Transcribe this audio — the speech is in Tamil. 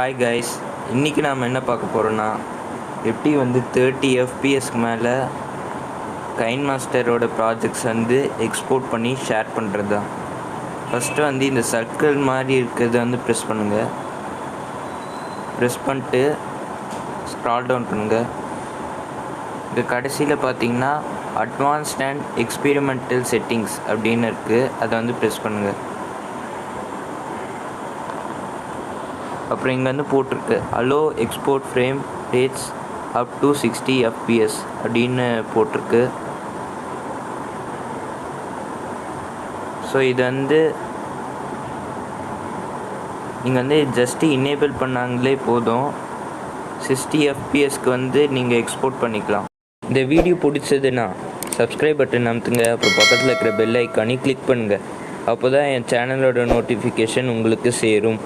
Hi guys, இன்னைக்கு நாம என்ன பார்க்க போறோம்னா எப்படி வந்து 30 fps மேல கைன்மாஸ்டரோட ப்ராஜெக்ட்ஸ் வந்து எக்ஸ்போர்ட் பண்ணி ஷேர் பண்றதா. ஃபர்ஸ்ட் வந்து இந்த சர்க்கிள் மாதிரி இருக்கிறத வந்து பிரஸ் பண்ணுங்க. பிரஸ் பண்ணிட்டு ஸ்க்ரால் டவுன் பண்ணுங்க. இந்த கடைசியில் பார்த்தீங்கன்னா அட்வான்ஸ்ட் அண்ட் எக்ஸ்பெரிமெண்டல் செட்டிங்ஸ் அப்படின்னு இருக்குது. அதை வந்து ப்ரெஸ் பண்ணுங்கள். அப்புறம் இங்கே வந்து போட்டிருக்கு allow export frame rates up to 60 fps அப்படின்னு போட்டிருக்கு. ஸோ இது வந்து நீங்கள் வந்து ஜஸ்ட்டு இன்னேபிள் பண்ணாங்களே போதும், 60 fpsக்கு வந்து நீங்கள் எக்ஸ்போர்ட் பண்ணிக்கலாம். இந்த வீடியோ பிடிச்சதுன்னா சப்ஸ்கிரைப் பட்டன் அமுத்துங்க. அப்புறம் பக்கத்தில் இருக்கிற பெல் ஐக்கானே கிளிக் பண்ணுங்கள். அப்போ தான் என் சேனலோட நோட்டிஃபிகேஷன் உங்களுக்கு சேரும்.